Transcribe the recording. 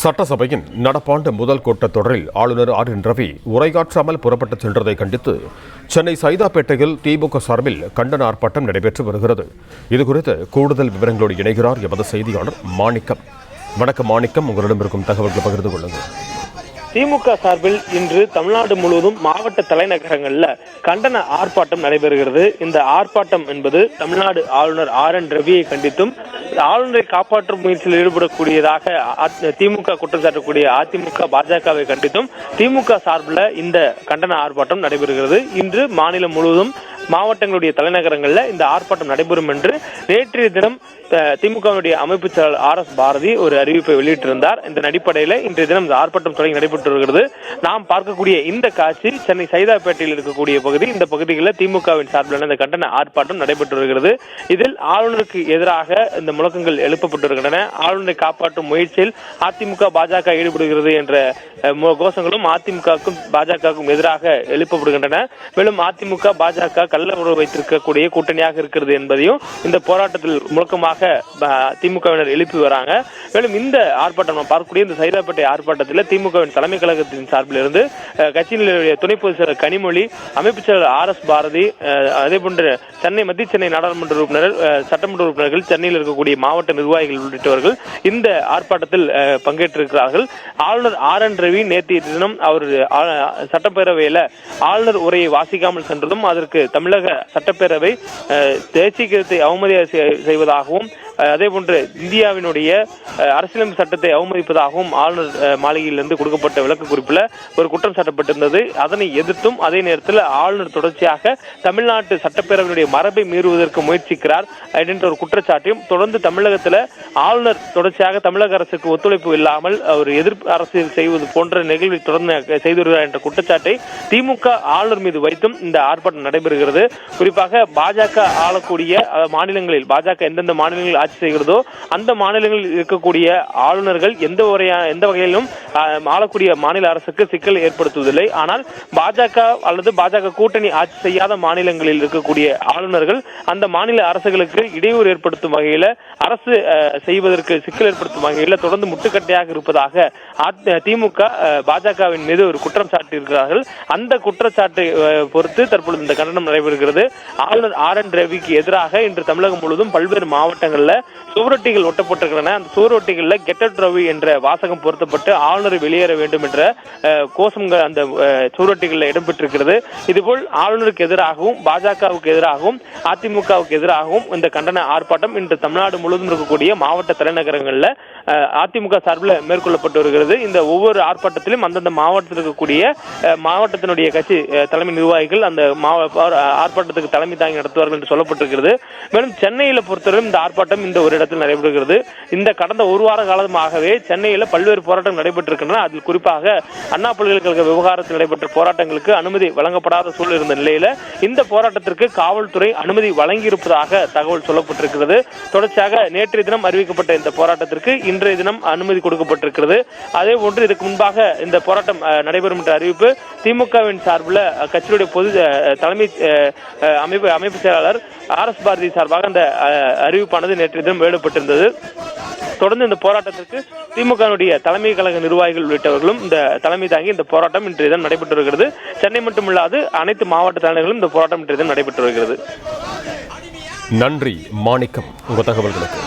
சட்டசபையின் நடப்பாண்டு முதல் கூட்டத்தொடரில் ஆளுநர் ஆர் என் ரவி உரையாற்றாமல் புறப்பட்டுச் சென்றதை கண்டித்து சென்னை சைதாப்பேட்டையில் திமுக சார்பில் கண்டன ஆர்ப்பாட்டம் நடைபெற்று வருகிறது. இதுகுறித்து கூடுதல் விவரங்களோடு இணைகிறார் எமது செய்தியாளர் மாணிக்கம். வணக்கம் மாணிக்கம், உங்களிடம் இருக்கும் தகவல்களை பகிர்ந்து கொள்ளுங்கள். திமுக சார்பில் இன்று தமிழ்நாடு முழுவதும் மாவட்ட தலைநகரங்களில் கண்டன ஆர்ப்பாட்டம் நடைபெறுகிறது. இந்த ஆர்ப்பாட்டம் என்பது தமிழ்நாடு ஆளுநர் ஆர் என் ரவியை கண்டித்தும் ஆளுநரை காப்பாற்றும் முயற்சியில் ஈடுபடக்கூடியதாக திமுக குற்றம் சாட்டக்கூடிய அதிமுக பாஜகவை கண்டித்தும் திமுக சார்பில் இந்த கண்டன ஆர்ப்பாட்டம் நடைபெறுகிறது. இன்று மாநிலம் முழுவதும் மாவட்டங்களுடைய தலைநகரங்களில் இந்த ஆர்ப்பாட்டம் நடைபெறும் என்று நேற்றைய தினம் திமுகவுடைய அமைப்பு செயலாளர் RS பாரதி ஒரு அறிவிப்பை வெளியிட்டிருந்தார். இதன் அடிப்படையில் இன்றைய தினம் இந்த ஆர்ப்பாட்டம் தொடங்கி நடைபெற்று வருகிறது. நாம் பார்க்கக்கூடிய இந்த காட்சி சென்னை சைதாப்பேட்டையில் இருக்கக்கூடிய பகுதி. இந்த பகுதிகளில் திமுகவின் சார்பிலான இந்த கண்டன ஆர்ப்பாட்டம் நடைபெற்று வருகிறது. இதில் ஆளுநருக்கு எதிராக இந்த முழக்கங்கள் எழுப்பப்பட்டு வருகின்றன. ஆளுநரை காப்பாற்றும் முயற்சியில் அதிமுக பாஜக ஈடுபடுகிறது என்ற கோஷங்களும் அதிமுகவுக்கும் பாஜகவுக்கும் எதிராக எழுப்பப்படுகின்றன. மேலும் அதிமுக பாஜக கள்ள உறவு வைத்திருக்கக்கூடிய கூட்டணியாக இருக்கிறது என்பதையும் இந்த போராட்டத்தில் முழக்கமாக திமுகவினர் எழுப்பி வராங்க. மேலும் இந்த ஆர்ப்பாட்டம் நாம் பார்க்கக்கூடிய இந்த சைதாப்பேட்டை ஆர்ப்பாட்டத்தில் திமுகவின் தலைமை கழகத்தின் சார்பில் இருந்து கட்சியினுடைய துணை பொதுச் செயலர் கனிமொழி, அமைப்பு செயலர் RS பாரதி, அதே போன்று சென்னை மத்திய சென்னை நாடாளுமன்ற உறுப்பினர்கள், சட்டமன்ற உறுப்பினர்கள், சென்னையில் இருக்கக்கூடிய மாவட்ட நிர்வாகிகள் உள்ளிட்டவர்கள் இந்த ஆர்ப்பாட்டத்தில் பங்கேற்றிருக்கிறார்கள். ஆளுநர் ஆர் என் ரவி நேற்றைய தினம் அவர் சட்டப்பேரவையில் ஆளுநர் உரையை வாசிக்காமல் சென்றதும் அதற்கு தமிழக சட்டப்பேரவை தேசிய கீதத்தை அவமதிப்பு செய்வதாகவும் அதே போன்று இந்தியாவினுடைய அரசியலமைப்பு சட்டத்தை அவமதிப்பதாகவும் ஆளுநர் மாளிகையிலிருந்து கொடுக்கப்பட்ட விளக்க குறிப்பில் ஒரு குற்றம் சாட்டப்பட்டிருந்தது. அதனை எதிர்த்தும் அதே நேரத்தில் ஆளுநர் தொடர்ச்சியாக தமிழ்நாட்டு சட்டப்பேரவையினுடைய மரபை மீறுவதற்கு முயற்சிக்கிறார் என்ற ஒரு குற்றச்சாட்டையும் தொடர்ந்து தமிழகத்தில் ஆளுநர் தொடர்ச்சியாக தமிழக அரசுக்கு ஒத்துழைப்பு இல்லாமல் அவர் எதிர்ப்பு அரசியல் செய்வது போன்ற நிகழ்வை தொடர்ந்து செய்து வருகிறார் என்ற குற்றச்சாட்டை திமுக ஆளுநர் மீது வைத்தும் இந்த ஆர்ப்பாட்டம் நடைபெறுகிறது. குறிப்பாக பாஜக ஆளக்கூடிய மாநிலங்களில் பாஜக எந்தெந்த மாநிலங்களில் ஆட்சி செய்கிறதோ அந்த மாநிலங்களில் இருக்கக்கூடிய ஆளுநர்கள் எந்த வகையிலும் ஆளக்கூடிய மாநில அரசுக்கு சிக்கல் ஏற்படுத்துவதில்லை. ஆனால் பாஜக அல்லது பாஜக கூட்டணி ஆட்சி செய்யாத மாநிலங்களில் இருக்கக்கூடிய ஆளுநர்கள் அந்த மாநில அரசுகளுக்கு இடையூறு ஏற்படுத்தும் வகையில் அரசு செய்வதற்கு சிக்கல் ஏற்படுத்தும் வகையில் தொடர்ந்து முட்டுக்கட்டையாக இருப்பதாக திமுக பாஜகவின் மீது ஒரு குற்றம் சாட்டியிருக்கிறார்கள். அந்த குற்றச்சாட்டை பொறுத்து தற்பொழுது இந்த கண்டனம் நடைபெறுகிறது. ஆளுநர் ஆர் என் ரவிக்கு எதிராக இன்று தமிழகம் முழுவதும் பல்வேறு மாவட்டங்களில் சுவரொட்டிகள் ஒட்டப்பட்டிருக்கின்றன. அந்த சுவரொட்டிகளில் கெட் அவுட் ரவி என்ற வாசகம் பொருத்தப்பட்டு ஆளுநரை வெளியேற வேண்டும் என்ற கோஷங்கள் அந்த சுவரொட்டிகளில் இடம்பெற்றிருக்கிறது. இதுபோல் ஆளுநருக்கு எதிராகவும் பாஜகவுக்கு எதிராகவும் அதிமுகவுக்கு எதிராகவும் இந்த கண்டன ஆர்ப்பாட்டம் இன்று தமிழ்நாடு முழுவதும் இருக்கக்கூடிய மாவட்ட தலைநகரங்களில் அதிமுக சார்பில் மேற்கொள்ளப்பட்டு வருகிறது. இந்த ஒவ்வொரு ஆர்ப்பாட்டத்திலும் அந்தந்த மாவட்டத்தில் இருக்கக்கூடிய மாவட்டத்தினுடைய கட்சி தலைமை நிர்வாகிகள் அந்த ஆர்ப்பாட்டத்துக்கு தலைமை தாங்கி நடத்துவார்கள் என்று சொல்லப்பட்டிருக்கிறது. மேலும் சென்னையில் பொறுத்தவரை இந்த ஆர்ப்பாட்டம் இந்த ஒரு இடத்தில் நடைபெறுகிறது. இந்த கடந்த ஒரு வார காலமாகவே சென்னையில் பல்வேறு போராட்டங்கள் நடைபெற்றிருக்கின்றன. அதில் குறிப்பாக அண்ணா பல்கலைக்கழக விவகாரத்தில் நடைபெற்ற போராட்டங்களுக்கு அனுமதி வழங்கப்படாத சூழல் இருந்த நிலையில் இந்த போராட்டத்திற்கு காவல்துறை அனுமதி வழங்கியிருப்பதாக தகவல் சொல்லப்பட்டிருக்கிறது. தொடர்ச்சியாக நேற்றைய தினம் அறிவிக்கப்பட்ட இந்த போராட்டத்திற்கு இன்றைய தினம் அனுமதி கொடுக்கப்பட்டிருக்கிறது. அதே போன்று இதுக்கு முன்பாக இந்த போராட்டம் நடைபெறும் என்ற அறிவிப்பு திமுகவின் சார்பில் கட்சியுடைய பொது தலைமை அமைப்பு செயலாளர் RS பாரதி சார்பாக அந்த அறிவிப்பானது நேற்றைய தினம் வெளியிடப்பட்டிருந்தது. தொடர்ந்து இந்த போராட்டத்திற்கு திமுகவுடைய தலைமை கழக நிர்வாகிகள் உள்ளிட்டவர்களும் இந்த தலைமை தாங்கி இந்த போராட்டம் இன்றைய தினம் நடைபெற்று வருகிறது. சென்னை மட்டுமில்லாது அனைத்து மாவட்ட தலைநகர்களும் இந்த போராட்டம் இன்றைய தினம் நடைபெற்று வருகிறது. நன்றி மாணிக்கம், உங்கள் தகவல்களுக்கு.